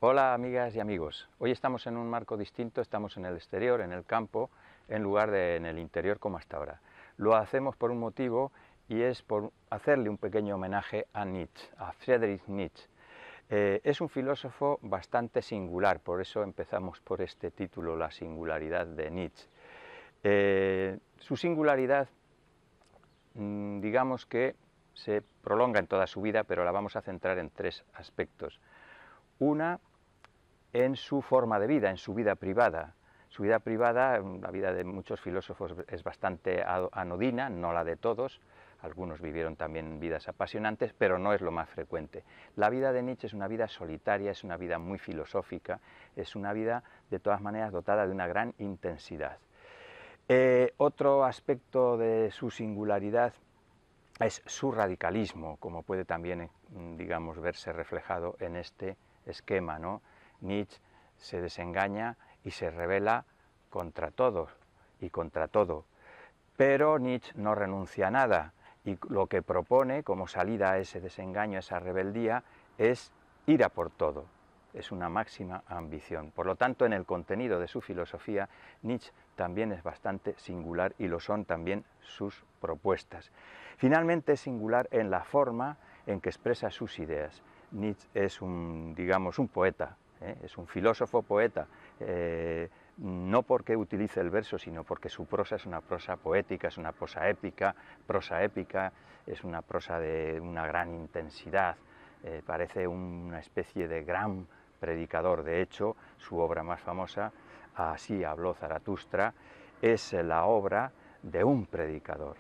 Hola amigas y amigos, hoy estamos en un marco distinto, estamos en el exterior, en el campo, en lugar de en el interior como hasta ahora. Lo hacemos por un motivo y es por hacerle un pequeño homenaje a Nietzsche, a Friedrich Nietzsche. Es un filósofo bastante singular, por eso empezamos por este título, la singularidad de Nietzsche. Su singularidad, digamos que se prolonga en toda su vida, pero la vamos a centrar en tres aspectos. Una, en su forma de vida, en su vida privada. Su vida privada, la vida de muchos filósofos es bastante anodina, no la de todos. Algunos vivieron también vidas apasionantes, pero no es lo más frecuente. La vida de Nietzsche es una vida solitaria, es una vida muy filosófica, es una vida de todas maneras dotada de una gran intensidad. Otro aspecto de su singularidad es su radicalismo, como puede también, digamos, verse reflejado en este esquema, ¿no? Nietzsche se desengaña y se rebela contra todo y contra todo, pero Nietzsche no renuncia a nada y lo que propone como salida a ese desengaño, a esa rebeldía, es ir a por todo. Es una máxima ambición. Por lo tanto, en el contenido de su filosofía, Nietzsche también es bastante singular y lo son también sus propuestas. Finalmente, es singular en la forma en que expresa sus ideas. Nietzsche es digamos, un poeta, es un filósofo poeta, no porque utilice el verso, sino porque su prosa es una prosa poética, es una prosa épica, es una prosa de una gran intensidad, parece una especie de gran predicador. De hecho, su obra más famosa, Así habló Zaratustra, es la obra de un predicador,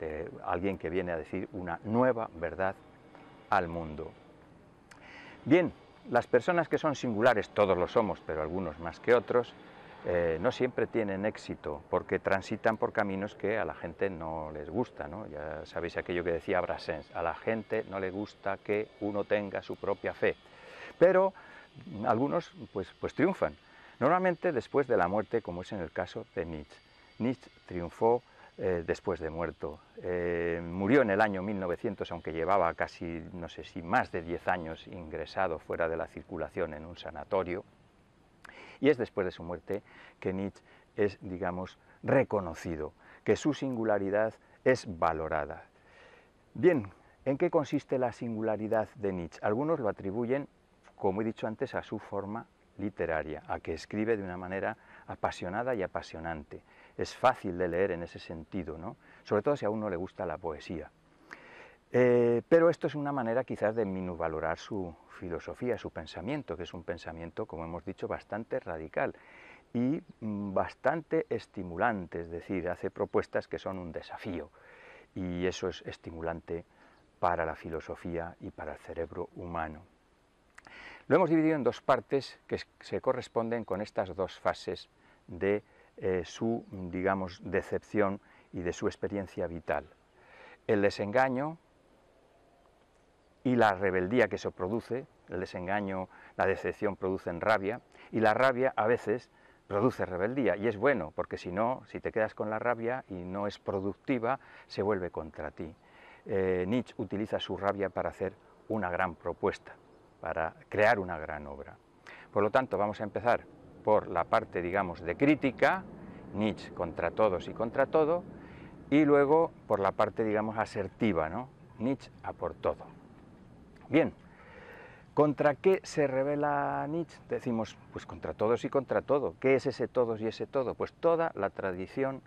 de alguien que viene a decir una nueva verdad al mundo. Bien, las personas que son singulares, todos lo somos, pero algunos más que otros, no siempre tienen éxito porque transitan por caminos que a la gente no les gusta, ¿no? Ya sabéis aquello que decía Brassens, a la gente no le gusta que uno tenga su propia fe, pero algunos pues triunfan, normalmente después de la muerte, como es en el caso de Nietzsche. Nietzsche triunfó después de muerto. Murió en el año 1900, aunque llevaba casi, no sé si más de 10 años ingresado fuera de la circulación en un sanatorio, y es después de su muerte que Nietzsche es, digamos, reconocido, que su singularidad es valorada. Bien, ¿en qué consiste la singularidad de Nietzsche? Algunos lo atribuyen, como he dicho antes, a su forma literaria, a que escribe de una manera apasionada y apasionante. Es fácil de leer en ese sentido, ¿no? Sobre todo si a uno le gusta la poesía. Pero esto es una manera quizás de minusvalorar su filosofía, su pensamiento, que es un pensamiento, como hemos dicho, bastante radical y bastante estimulante, es decir, hace propuestas que son un desafío, y eso es estimulante para la filosofía y para el cerebro humano. Lo hemos dividido en dos partes que se corresponden con estas dos fases de su, digamos, decepción y de su experiencia vital. El desengaño y la rebeldía que eso produce. El desengaño, la decepción producen rabia, y la rabia a veces produce rebeldía, y es bueno, porque si no, si te quedas con la rabia y no es productiva, se vuelve contra ti. Nietzsche utiliza su rabia para hacer una gran propuesta, para crear una gran obra. Por lo tanto, vamos a empezar por la parte, digamos, de crítica, Nietzsche contra todos y contra todo, y luego por la parte, digamos, asertiva, ¿no? Nietzsche a por todo. Bien, ¿contra qué se revela Nietzsche? Decimos, pues contra todos y contra todo. ¿Qué es ese todos y ese todo? Pues toda la tradición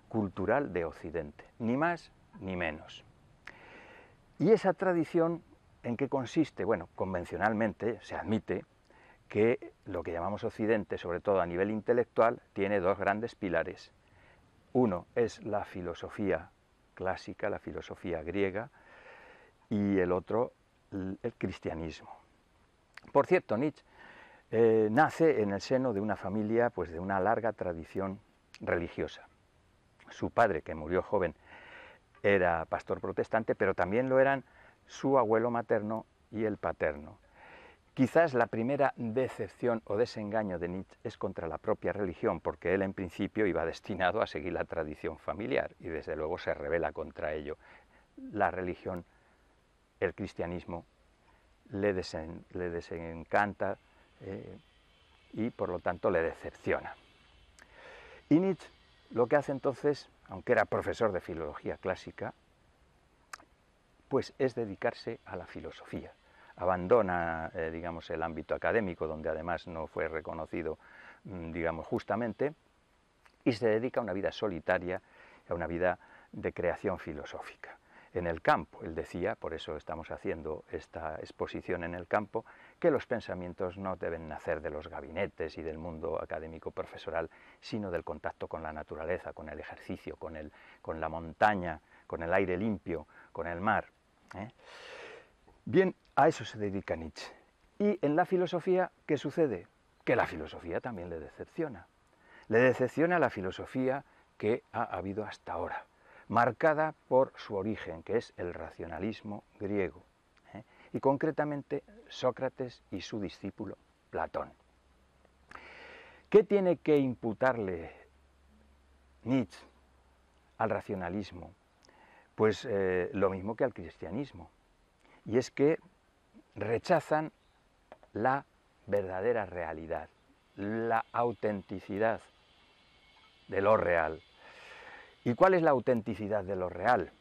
cultural de Occidente, ni más ni menos. ¿Y esa tradición en qué consiste? Bueno, convencionalmente se admite que lo que llamamos Occidente, sobre todo a nivel intelectual, tiene dos grandes pilares. Uno es la filosofía clásica, la filosofía griega, y el otro el cristianismo. Por cierto, Nietzsche nace en el seno de una familia, pues de una larga tradición religiosa. Su padre, que murió joven, era pastor protestante, pero también lo eran su abuelo materno y el paterno. Quizás la primera decepción o desengaño de Nietzsche es contra la propia religión, porque él en principio iba destinado a seguir la tradición familiar y desde luego se rebela contra ello. La religión, el cristianismo, le desencanta, y por lo tanto le decepciona. Y Nietzsche lo que hace entonces, aunque era profesor de filología clásica, pues es dedicarse a la filosofía. Abandona, digamos, el ámbito académico, donde además no fue reconocido, digamos, justamente, y se dedica a una vida solitaria, a una vida de creación filosófica. En el campo, él decía, por eso estamos haciendo esta exposición en el campo, que los pensamientos no deben nacer de los gabinetes y del mundo académico profesoral, sino del contacto con la naturaleza, con el ejercicio, con la montaña, con el aire limpio, con el mar. Bien, a eso se dedica Nietzsche. Y en la filosofía, ¿qué sucede? Que la filosofía también le decepciona. Le decepciona la filosofía que ha habido hasta ahora, marcada por su origen, que es el racionalismo griego, y concretamente Sócrates y su discípulo Platón. ¿Qué tiene que imputarle Nietzsche al racionalismo? Pues lo mismo que al cristianismo, y es que rechazan la verdadera realidad, la autenticidad de lo real. ¿Y cuál es la autenticidad de lo real?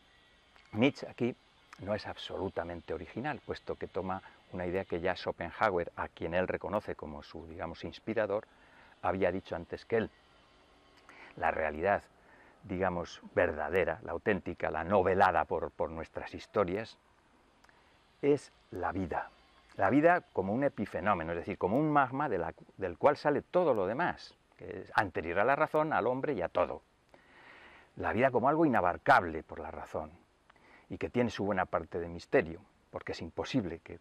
Nietzsche aquí no es absolutamente original, puesto que toma una idea que ya Schopenhauer, a quien él reconoce como su, digamos, inspirador, había dicho antes que él. La realidad, digamos, verdadera, la auténtica, la novelada por nuestras historias, es la vida. La vida como un epifenómeno, es decir, como un magma del cual sale todo lo demás, que es anterior a la razón, al hombre y a todo. La vida como algo inabarcable por la razón y que tiene su buena parte de misterio, porque es imposible que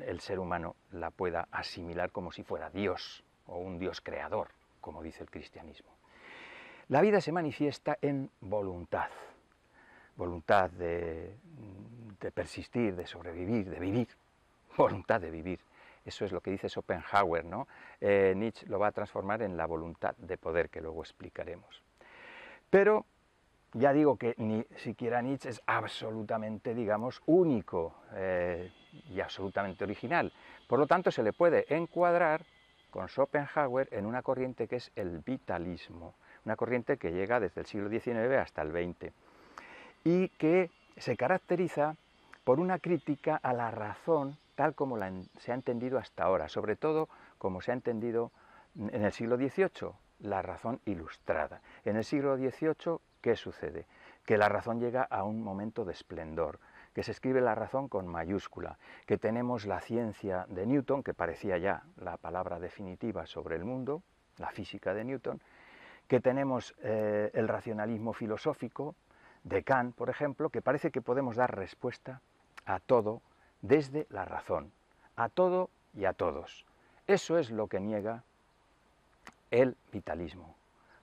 el ser humano la pueda asimilar como si fuera Dios o un Dios creador, como dice el cristianismo. La vida se manifiesta en voluntad, voluntad de persistir, de sobrevivir, de vivir, voluntad de vivir. Eso es lo que dice Schopenhauer, ¿no? Nietzsche lo va a transformar en la voluntad de poder, que luego explicaremos. Pero ya digo que ni siquiera Nietzsche es absolutamente, digamos, único y absolutamente original. Por lo tanto, se le puede encuadrar con Schopenhauer en una corriente que es el vitalismo, una corriente que llega desde el siglo XIX hasta el XX y que se caracteriza por una crítica a la razón tal como se ha entendido hasta ahora, sobre todo como se ha entendido en el siglo XVIII, la razón ilustrada. En el siglo XVIII, ¿qué sucede? Que la razón llega a un momento de esplendor, que se escribe la razón con mayúscula, que tenemos la ciencia de Newton, que parecía ya la palabra definitiva sobre el mundo, la física de Newton, que tenemos el racionalismo filosófico de Kant, por ejemplo, que parece que podemos dar respuesta a todo desde la razón, a todo y a todos. Eso es lo que niega el vitalismo,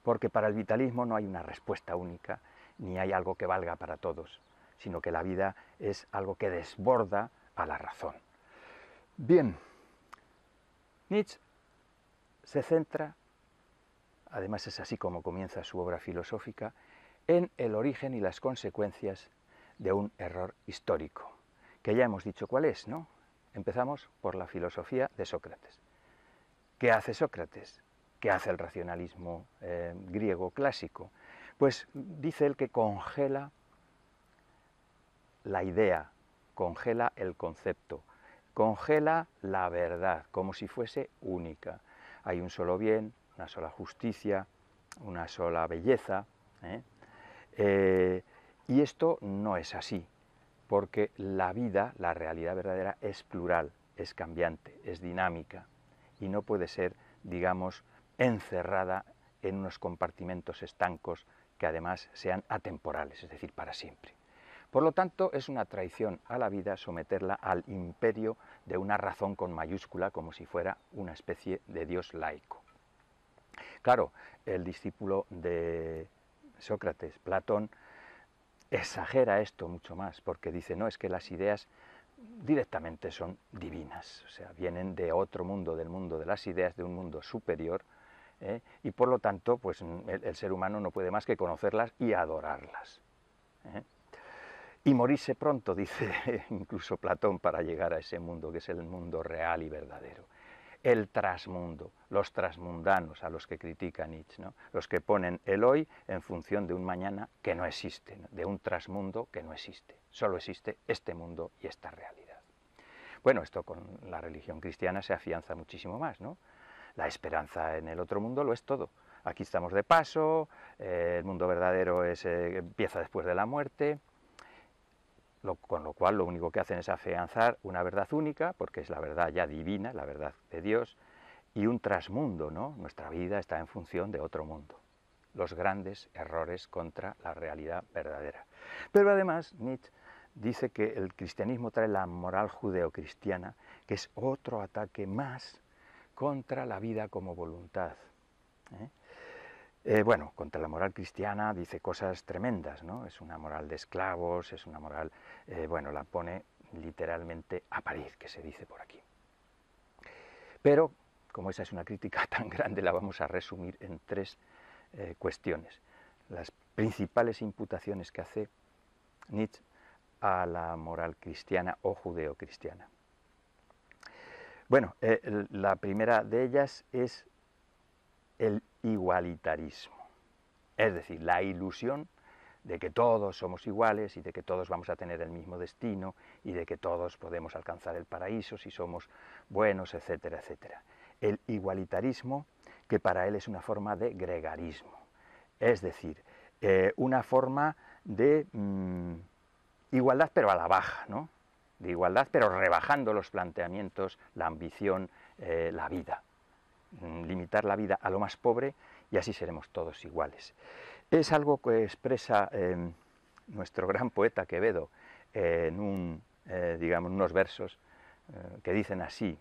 porque para el vitalismo no hay una respuesta única, ni hay algo que valga para todos, sino que la vida es algo que desborda a la razón. Bien, Nietzsche se centra, además es así como comienza su obra filosófica, en el origen y las consecuencias de un error histórico, que ya hemos dicho cuál es, ¿no? Empezamos por la filosofía de Sócrates. ¿Qué hace Sócrates? ¿Qué hace el racionalismo griego clásico? Pues dice él que congela la idea, congela el concepto, congela la verdad, como si fuese única. Hay un solo bien, una sola justicia, una sola belleza, y esto no es así, porque la vida, la realidad verdadera, es plural, es cambiante, es dinámica, y no puede ser, digamos, encerrada en unos compartimentos estancos que además sean atemporales, es decir, para siempre. Por lo tanto, es una traición a la vida someterla al imperio de una razón con mayúscula, como si fuera una especie de Dios laico. Claro, el discípulo de Sócrates, Platón, exagera esto mucho más, porque dice, no, es que las ideas directamente son divinas, o sea, vienen de otro mundo, del mundo de las ideas, de un mundo superior, y por lo tanto, pues el ser humano no puede más que conocerlas y adorarlas. Y morirse pronto, dice incluso Platón, para llegar a ese mundo que es el mundo real y verdadero. el trasmundo, los trasmundanos a los que critica Nietzsche, ¿no? Los que ponen el hoy en función de un mañana que no existe, ¿no? De un trasmundo que no existe, solo existe este mundo y esta realidad. Bueno, esto con la religión cristiana se afianza muchísimo más, ¿no? La esperanza en el otro mundo lo es todo. Aquí estamos de paso, el mundo verdadero empieza después de la muerte, con lo cual lo único que hacen es afianzar una verdad única, porque es la verdad ya divina, la verdad de Dios, y un trasmundo, ¿no? Nuestra vida está en función de otro mundo. Los grandes errores contra la realidad verdadera. Pero además Nietzsche dice que el cristianismo trae la moral judeocristiana, que es otro ataque más contra la vida como voluntad. Bueno, contra la moral cristiana dice cosas tremendas, ¿no? Es una moral de esclavos, es una moral, bueno, la pone literalmente a parir, que se dice por aquí. Pero, como esa es una crítica tan grande, la vamos a resumir en tres cuestiones. Las principales imputaciones que hace Nietzsche a la moral cristiana o judeocristiana. Bueno, la primera de ellas es el igualitarismo, es decir, la ilusión de que todos somos iguales y de que todos vamos a tener el mismo destino y de que todos podemos alcanzar el paraíso si somos buenos, etcétera, etcétera. El igualitarismo, que para él es una forma de gregarismo, es decir, una forma de igualdad pero a la baja, ¿no? De igualdad pero rebajando los planteamientos, la ambición, la vida. Limitar la vida a lo más pobre y así seremos todos iguales. Es algo que expresa nuestro gran poeta Quevedo en digamos, unos versos que dicen así: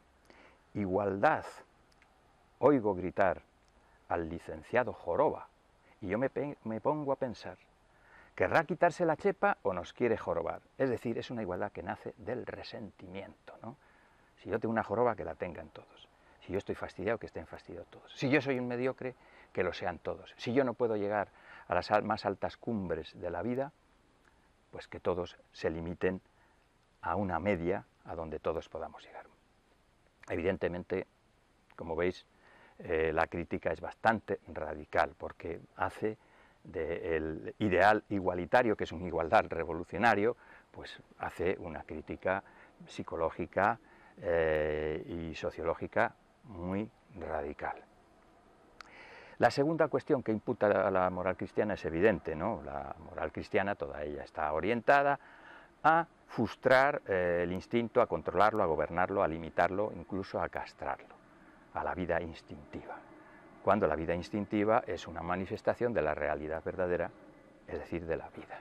igualdad, oigo gritar al licenciado Joroba, y yo me pongo a pensar, ¿querrá quitarse la chepa o nos quiere jorobar? Es decir, es una igualdad que nace del resentimiento, ¿no? Si yo tengo una joroba, que la tengan todos. Si yo estoy fastidiado, que estén fastidiados todos. Si yo soy un mediocre, que lo sean todos. Si yo no puedo llegar a las más altas cumbres de la vida, pues que todos se limiten a una media a donde todos podamos llegar. Evidentemente, como veis, la crítica es bastante radical, porque hace del ideal igualitario, que es un igualdad revolucionario, pues hace una crítica psicológica y sociológica muy radical. La segunda cuestión que imputa a la moral cristiana es evidente, ¿no? La moral cristiana, toda ella está orientada a frustrar el instinto, a controlarlo, a gobernarlo, a limitarlo, incluso a castrarlo, a la vida instintiva. Cuando la vida instintiva es una manifestación de la realidad verdadera, es decir, de la vida.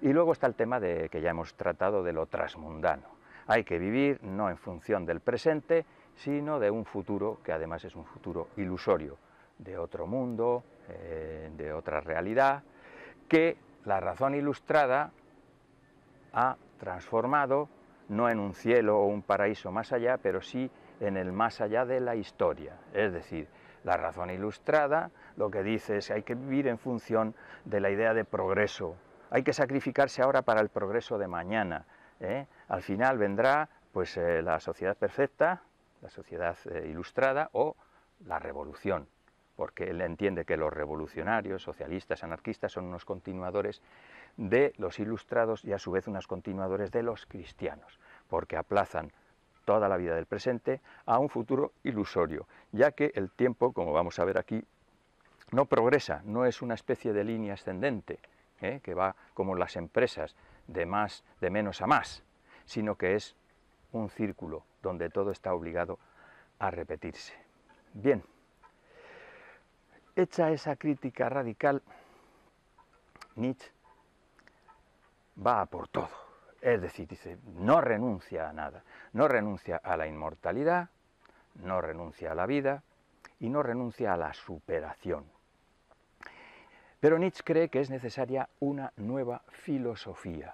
Y luego está el tema que ya hemos tratado de lo transmundano. Hay que vivir no en función del presente, sino de un futuro que además es un futuro ilusorio, de otro mundo, de otra realidad, que la razón ilustrada ha transformado no en un cielo o un paraíso más allá, pero sí en el más allá de la historia. Es decir, la razón ilustrada lo que dice es que hay que vivir en función de la idea de progreso, hay que sacrificarse ahora para el progreso de mañana. Al final vendrá pues la sociedad perfecta, la sociedad ilustrada o la revolución, porque él entiende que los revolucionarios, socialistas, anarquistas son unos continuadores de los ilustrados y a su vez unos continuadores de los cristianos, porque aplazan toda la vida del presente a un futuro ilusorio, ya que el tiempo, como vamos a ver aquí, no progresa, no es una especie de línea ascendente, que va como las empresas de menos a más, sino que es un círculo donde todo está obligado a repetirse. Bien, hecha esa crítica radical, Nietzsche va a por todo, es decir, dice, no renuncia a nada, no renuncia a la inmortalidad, no renuncia a la vida y no renuncia a la superación. Pero Nietzsche cree que es necesaria una nueva filosofía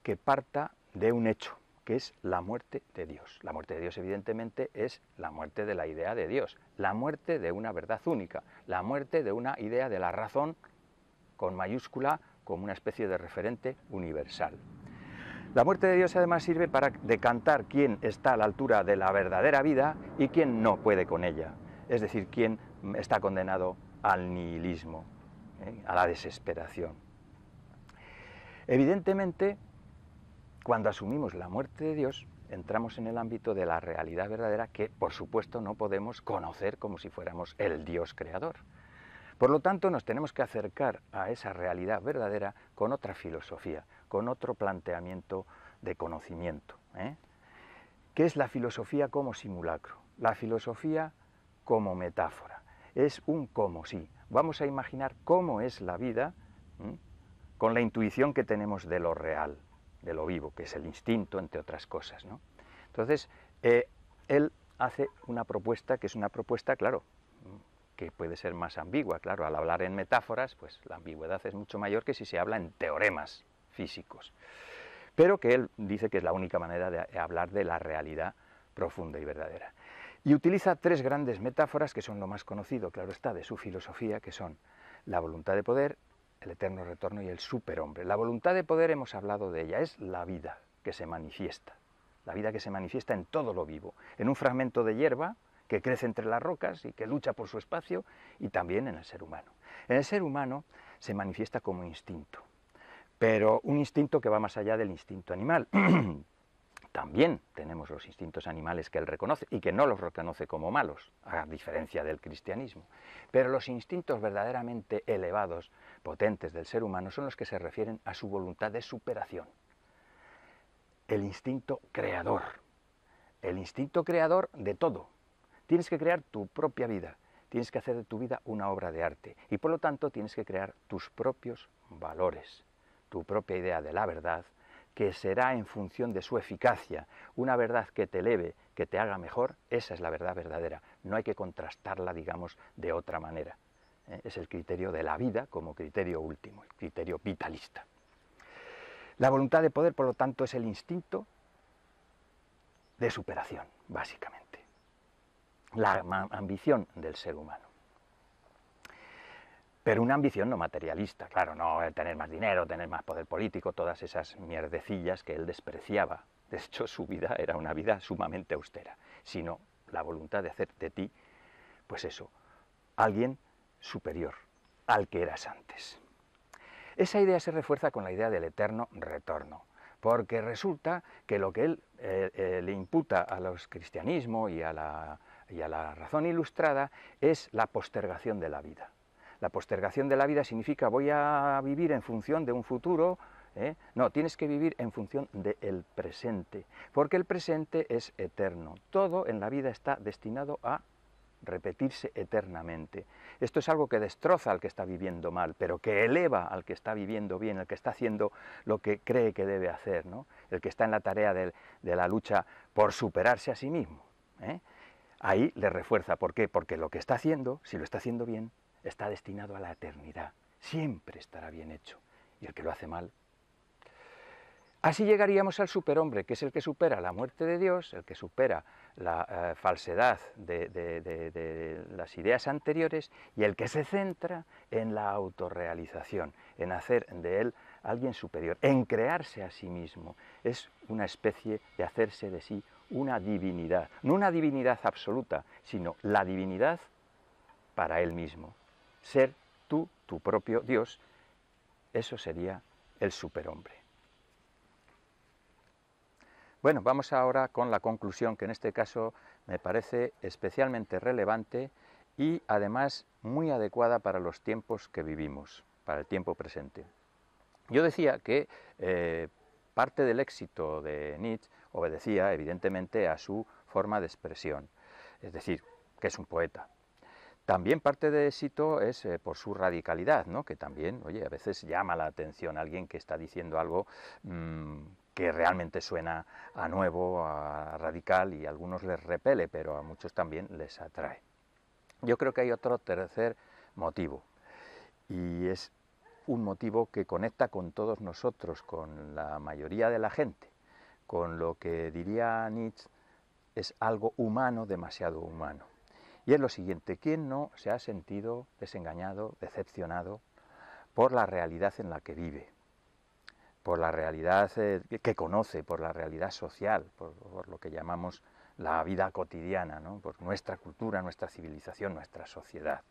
que parta de un hecho, que es la muerte de Dios. La muerte de Dios, evidentemente, es la muerte de la idea de Dios, la muerte de una verdad única, la muerte de una idea de la razón con mayúscula como una especie de referente universal. La muerte de Dios además sirve para decantar quién está a la altura de la verdadera vida y quién no puede con ella, es decir, quién está condenado al nihilismo, a la desesperación. Evidentemente, cuando asumimos la muerte de Dios, entramos en el ámbito de la realidad verdadera que, por supuesto, no podemos conocer como si fuéramos el Dios creador. Por lo tanto, nos tenemos que acercar a esa realidad verdadera con otra filosofía, con otro planteamiento de conocimiento, ¿Qué es la filosofía como simulacro? La filosofía como metáfora. Es un cómo sí. Vamos a imaginar cómo es la vida con la intuición que tenemos de lo real, de lo vivo, que es el instinto, entre otras cosas, ¿no? Entonces, él hace una propuesta que es una propuesta, claro, que puede ser más ambigua, claro, al hablar en metáforas, pues la ambigüedad es mucho mayor que si se habla en teoremas físicos, pero que él dice que es la única manera de hablar de la realidad profunda y verdadera. Y utiliza tres grandes metáforas que son lo más conocido, claro está, de su filosofía, que son la voluntad de poder, el eterno retorno y el superhombre. La voluntad de poder hemos hablado de ella, es la vida que se manifiesta, la vida que se manifiesta en todo lo vivo, en un fragmento de hierba que crece entre las rocas y que lucha por su espacio, y también en el ser humano. En el ser humano se manifiesta como instinto, pero un instinto que va más allá del instinto animal. También tenemos los instintos animales que él reconoce y que no los reconoce como malos, a diferencia del cristianismo. Pero los instintos verdaderamente elevados, potentes del ser humano, son los que se refieren a su voluntad de superación. El instinto creador de todo. Tienes que crear tu propia vida, tienes que hacer de tu vida una obra de arte y por lo tanto tienes que crear tus propios valores, tu propia idea de la verdad, que será en función de su eficacia, una verdad que te eleve, que te haga mejor, esa es la verdad verdadera, no hay que contrastarla, digamos, de otra manera. Es el criterio de la vida como criterio último, el criterio vitalista. La voluntad de poder, por lo tanto, es el instinto de superación, básicamente. La ambición del ser humano. Pero una ambición no materialista, claro, no tener más dinero, tener más poder político, todas esas mierdecillas que él despreciaba. De hecho, su vida era una vida sumamente austera, sino la voluntad de hacer de ti, pues eso, alguien superior al que eras antes. Esa idea se refuerza con la idea del eterno retorno, porque resulta que lo que él le imputa a los cristianismo y a la razón ilustrada es la postergación de la vida. La postergación de la vida significa voy a vivir en función de un futuro, no, tienes que vivir en función del presente, porque el presente es eterno. Todo en la vida está destinado a repetirse eternamente. Esto es algo que destroza al que está viviendo mal, pero que eleva al que está viviendo bien, el que está haciendo lo que cree que debe hacer, ¿no? El que está en la tarea de la lucha por superarse a sí mismo. Ahí le refuerza. ¿Por qué? Porque lo que está haciendo, si lo está haciendo bien, está destinado a la eternidad. Siempre estará bien hecho. Y el que lo hace mal. Así llegaríamos al superhombre, que es el que supera la muerte de Dios, el que supera la falsedad de las ideas anteriores y el que se centra en la autorrealización, en hacer de él alguien superior, en crearse a sí mismo. Es una especie de hacerse de sí una divinidad, no una divinidad absoluta, sino la divinidad para él mismo. Ser tú, tu propio Dios, eso sería el superhombre. Bueno, vamos ahora con la conclusión, que en este caso me parece especialmente relevante y además muy adecuada para los tiempos que vivimos, para el tiempo presente. Yo decía que parte del éxito de Nietzsche obedecía evidentemente a su forma de expresión, es decir, que es un poeta. También parte de éxito es por su radicalidad, ¿no? Que también, oye, a veces llama la atención a alguien que está diciendo algo que realmente suena a nuevo, a radical, y a algunos les repele, pero a muchos también les atrae. Yo creo que hay otro tercer motivo, y es un motivo que conecta con todos nosotros, con la mayoría de la gente, con lo que diría Nietzsche es algo humano, demasiado humano. Y es lo siguiente: ¿quién no se ha sentido desengañado, decepcionado por la realidad en la que vive? por la realidad que conoce, por la realidad social, por lo que llamamos la vida cotidiana, ¿no? Por nuestra cultura, nuestra civilización, nuestra sociedad.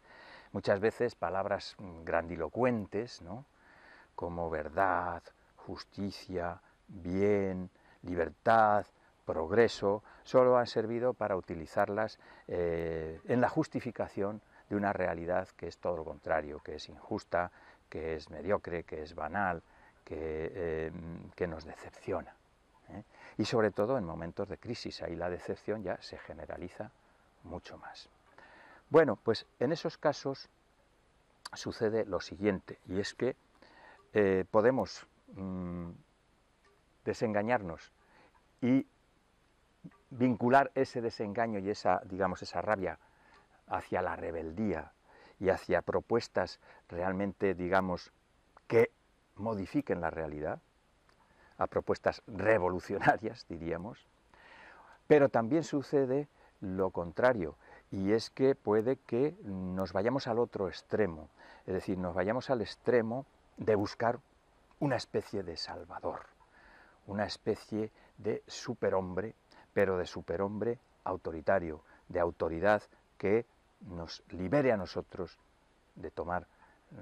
Muchas veces palabras grandilocuentes, ¿no? Como verdad, justicia, bien, libertad, progreso, solo han servido para utilizarlas en la justificación de una realidad que es todo lo contrario, que es injusta, que es mediocre, que es banal, que nos decepciona. Y sobre todo en momentos de crisis, ahí la decepción ya se generaliza mucho más. Bueno, pues en esos casos sucede lo siguiente, y es que podemos desengañarnos y vincular ese desengaño y esa, digamos, esa rabia hacia la rebeldía y hacia propuestas realmente, digamos, que modifiquen la realidad, a propuestas revolucionarias, diríamos, pero también sucede lo contrario, y es que puede que nos vayamos al otro extremo, es decir, nos vayamos al extremo de buscar una especie de salvador, una especie de superhombre, pero de superhombre autoritario, de autoridad que nos libere a nosotros de tomar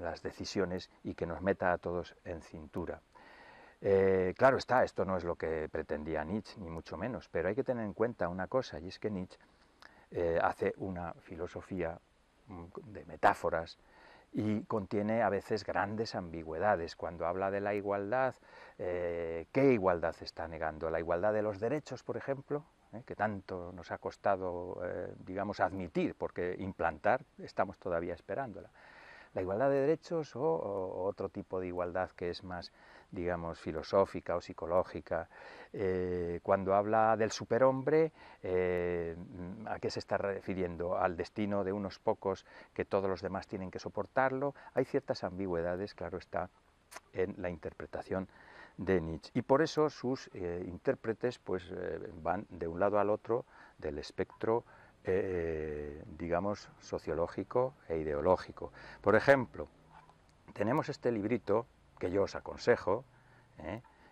las decisiones y que nos meta a todos en cintura. Claro está, esto no es lo que pretendía Nietzsche, ni mucho menos, pero hay que tener en cuenta una cosa, y es que Nietzsche hace una filosofía de metáforas y contiene a veces grandes ambigüedades. Cuando habla de la igualdad, ¿qué igualdad está negando? ¿La igualdad de los derechos, por ejemplo? Que tanto nos ha costado, digamos, admitir, porque implantar estamos todavía esperándola. La igualdad de derechos o otro tipo de igualdad que es más, digamos, filosófica o psicológica. Cuando habla del superhombre, ¿a qué se está refiriendo? ¿Al destino de unos pocos que todos los demás tienen que soportarlo? Hay ciertas ambigüedades, claro está, en la interpretación de Nietzsche. Y por eso sus intérpretes pues, van de un lado al otro del espectro digamos, sociológico e ideológico. Por ejemplo, tenemos este librito que yo os aconsejo,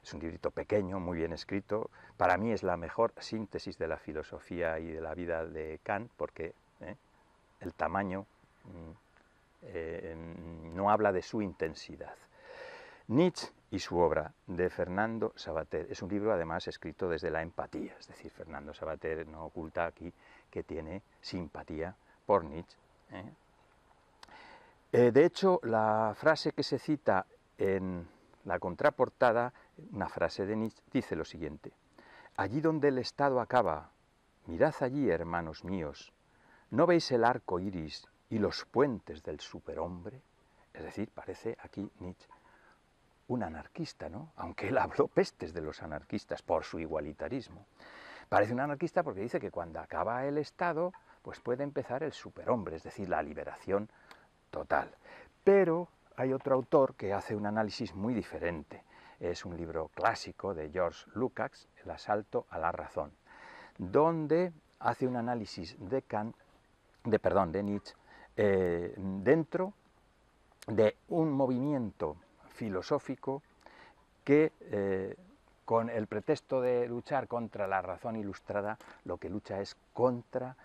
es un librito pequeño, muy bien escrito, para mí es la mejor síntesis de la filosofía y de la vida de Kant, porque el tamaño no habla de su intensidad. Nietzsche y su obra, de Fernando Savater. Es un libro además escrito desde la empatía, es decir, Fernando Savater no oculta aquí que tiene simpatía por Nietzsche. De hecho, la frase que se cita en la contraportada, una frase de Nietzsche, dice lo siguiente: allí donde el Estado acaba, mirad allí, hermanos míos, ¿no veis el arco iris y los puentes del superhombre? Es decir, parece aquí Nietzsche un anarquista, ¿no? Aunque él habló pestes de los anarquistas por su igualitarismo. Parece un anarquista porque dice que cuando acaba el Estado, pues puede empezar el superhombre, es decir, la liberación total. Pero hay otro autor que hace un análisis muy diferente. Es un libro clásico de George Lukács, El asalto a la razón, donde hace un análisis de de Nietzsche, dentro de un movimiento filosófico que con el pretexto de luchar contra la razón ilustrada, lo que lucha es contra,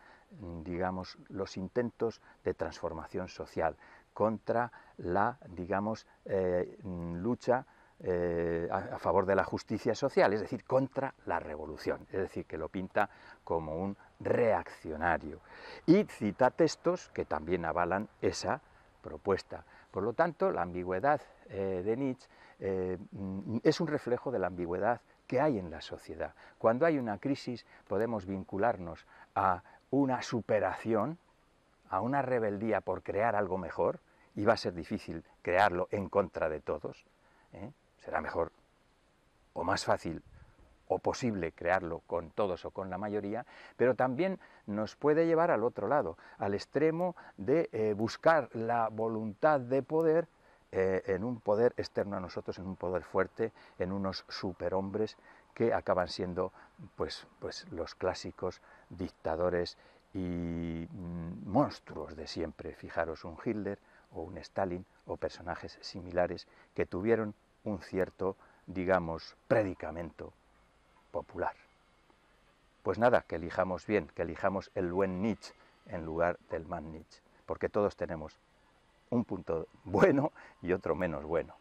digamos, los intentos de transformación social, contra la, digamos, lucha a favor de la justicia social, es decir, contra la revolución, es decir, que lo pinta como un reaccionario. Y cita textos que también avalan esa propuesta. Por lo tanto, la ambigüedad de Nietzsche es un reflejo de la ambigüedad que hay en la sociedad. Cuando hay una crisis podemos vincularnos a una superación, a una rebeldía por crear algo mejor, y va a ser difícil crearlo en contra de todos. Será mejor o más fácil o posible crearlo con todos o con la mayoría, pero también nos puede llevar al otro lado, al extremo de buscar la voluntad de poder en un poder externo a nosotros, en un poder fuerte, en unos superhombres que acaban siendo pues los clásicos dictadores y monstruos de siempre. Fijaros, un Hitler o un Stalin o personajes similares que tuvieron un cierto, digamos, predicamento popular. Pues nada, que elijamos bien, que elijamos el buen Nietzsche en lugar del mal Nietzsche, porque todos tenemos un punto bueno y otro menos bueno.